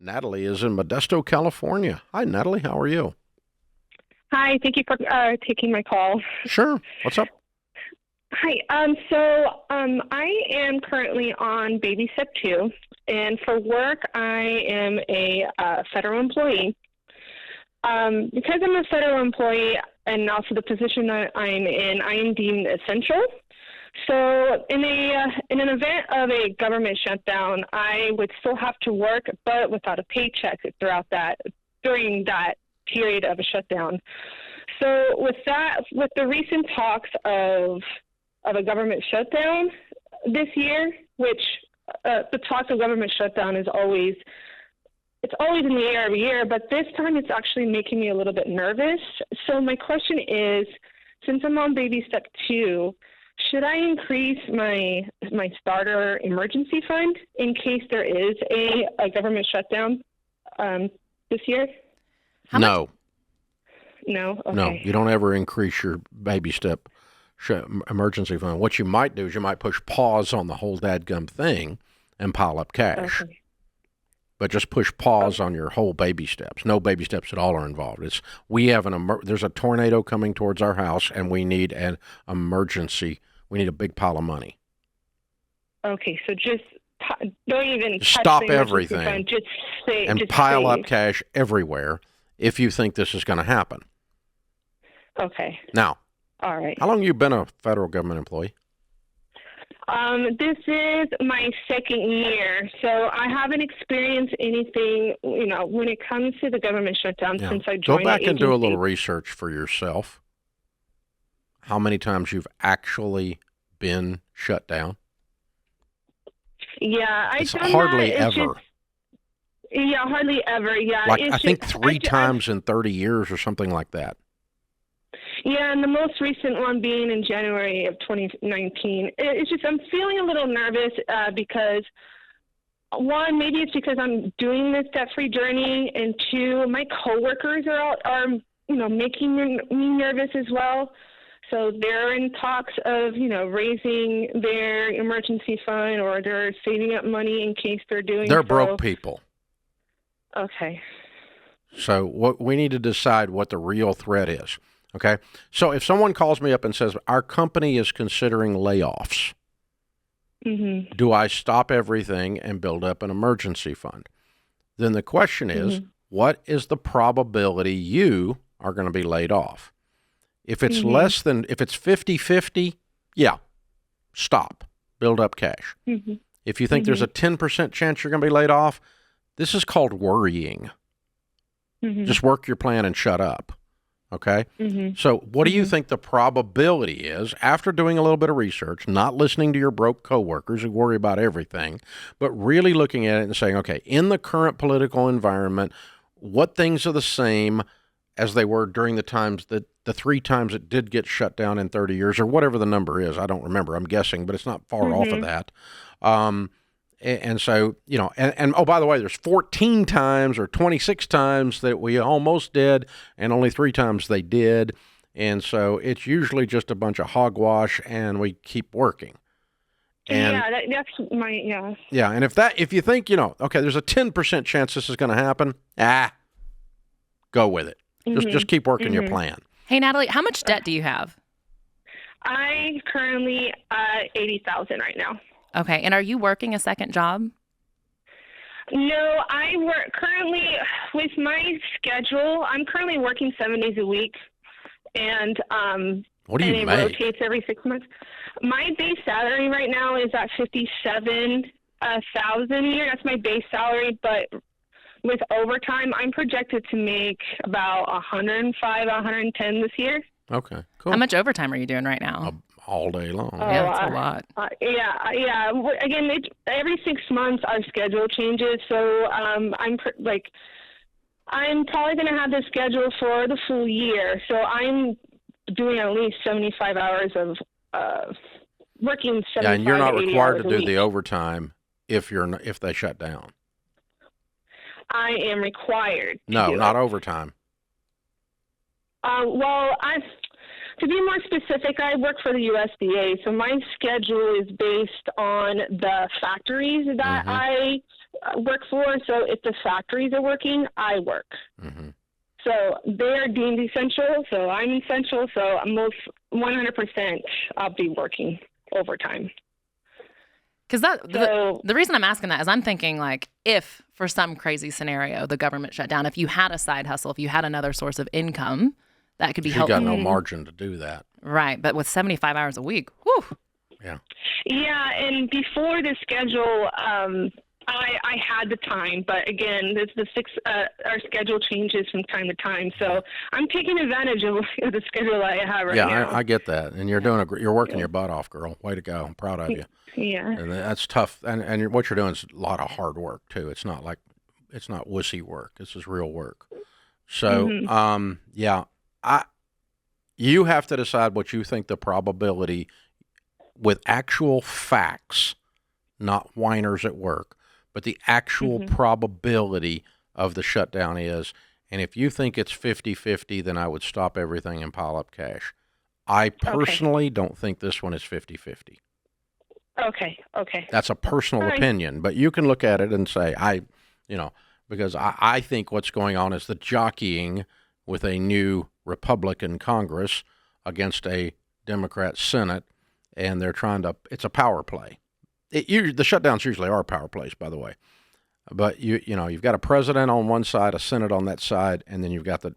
Natalie is in Modesto, California. Hi, Natalie. How are you? Hi, thank you for taking my call. Sure. What's up? Hi, I am currently on baby step 2, and for work, I am a federal employee. Because I'm a federal employee and also the position that I'm in, I am deemed essential. So in an event of a government shutdown, I would still have to work, but without a paycheck during that period of a shutdown. So with the recent talks of a government shutdown this year, which the talks of government shutdown is always in the air every year, but this time it's actually making me a little bit nervous. So my question is, since I'm on baby step 2, should I increase my starter emergency fund in case there is a government shutdown this year? No. No? Okay. No, you don't ever increase your baby step emergency fund. What you might do is you might push pause on the whole dadgum thing and pile up cash. Okay. But just push pause on your whole baby steps. No baby steps at all are involved. There's a tornado coming towards our house, and we need an emergency. We need a big pile of money. Okay, so just don't even touch stop the emergency everything fund. Just pile save. up cash everywhere if you think this is going to happen. Okay. Now, all right. How long have you been a federal government employee? This is my second year, so I haven't experienced anything, when it comes to the government shutdown since I joined. Go back the and do a agency. little research for yourself. How many times you've actually been shut down? Yeah, It's hardly ever. Hardly ever. Yeah, I think three times in 30 years or something like that. Yeah, and the most recent one being in January of 2019. It's just I'm feeling a little nervous because, one, maybe it's because I'm doing this debt-free journey, and two, my coworkers are making me nervous as well. So they're in talks of, raising their emergency fund, or they're saving up money in case they're doing. They're broke people. Okay. So what we need to decide what the real threat is. Okay. So if someone calls me up and says, our company is considering layoffs, do I stop everything and build up an emergency fund? Then the question is, what is the probability you are going to be laid off? If it's if it's 50-50, yeah, stop, build up cash. If you think there's a 10% chance you're going to be laid off, this is called worrying. Just work your plan and shut up. Okay? So what do you think the probability is, after doing a little bit of research, not listening to your broke coworkers who worry about everything, but really looking at it and saying, okay, in the current political environment, what things are the same as they were during the 3 times it did get shut down in 30 years, or whatever the number is? I don't remember. I'm guessing, but it's not far off of that. And so, and oh, by the way, there's 14 times or 26 times that we almost did, and only 3 times they did. And so it's usually just a bunch of hogwash, and we keep working. And that's my, yeah. Yeah, and if you think, okay, there's a 10% chance this is going to happen, go with it. Just keep working your plan. Hey, Natalie, how much debt do you have? I currently $80,000 right now. Okay, and are you working a second job? No, I work currently with my schedule. I'm currently working 7 days a week, and what do you and it make? rotates every 6 months. My base salary right now is at $57,000 a year. That's my base salary, but with overtime, I'm projected to make about 105, 110 this year. Okay, cool. How much overtime are you doing right now? All day long. Yeah, that's a lot. Yeah. Again, every 6 months our schedule changes, so I'm probably going to have the schedule for the full year. So I'm doing at least 75 hours of working 75 and you're not to 80 required hours to a do week. the overtime if they shut down. I am required to No, do not it. overtime. To be more specific, I work for the USDA, so my schedule is based on the factories that I work for. So if the factories are working, I work. So they are deemed essential, so I'm essential, so most 100% I'll be working overtime. Because the reason I'm asking that is I'm thinking, like, if for some crazy scenario the government shut down, if you had a side hustle, if you had another source of income, that could be helpful. You got no margin to do that. Right, but with 75 hours a week, whew. Yeah. Yeah, and before the schedule, I had the time, but again, our schedule changes from time to time, so I'm taking advantage of the schedule I have right now. Yeah, I get that, and you're working your butt off, girl. Way to go! I'm proud of you. Yeah, and that's tough, and what you're doing is a lot of hard work too. It's not wussy work. This is real work. So, you have to decide what you think the probability, with actual facts, not whiners at work, but the actual probability of the shutdown is. And if you think it's 50-50, then I would stop everything and pile up cash. I personally don't think this one is 50-50. Okay. That's a personal opinion, but you can look at it and say, because I think what's going on is the jockeying with a new Republican Congress against a Democrat Senate, and they're trying to, it's a power play. The shutdowns usually are power plays, by the way. But you've got a president on one side, a Senate on that side, and then you've got the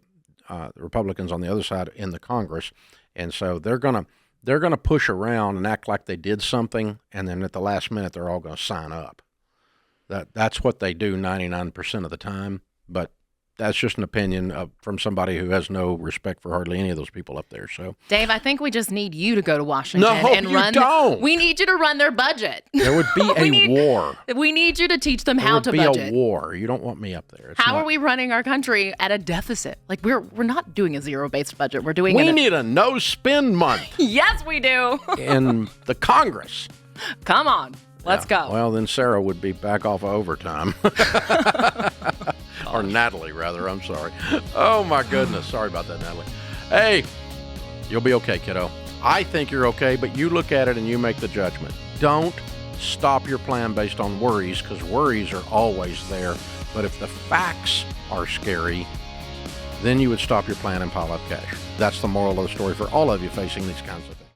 Republicans on the other side in the Congress, and so they're gonna push around and act like they did something, and then at the last minute they're all going to sign up. That's what they do 99% of the time. But that's just an opinion from somebody who has no respect for hardly any of those people up there. So, Dave, I think we just need you to go to Washington and run. Don't. We need you to run their budget. There would be a war. We need you to teach them how to budget. There would be a war. You don't want me up there. How are we running our country at a deficit? Like we're not doing a zero-based budget. We're doing. We need a no-spend month. Yes, we do. In the Congress. Come on. Let's go. Well, then Sarah would be back off of overtime. Or Natalie, rather. I'm sorry. Oh, my goodness. Sorry about that, Natalie. Hey, you'll be okay, kiddo. I think you're okay, but you look at it and you make the judgment. Don't stop your plan based on worries, because worries are always there. But if the facts are scary, then you would stop your plan and pile up cash. That's the moral of the story for all of you facing these kinds of things.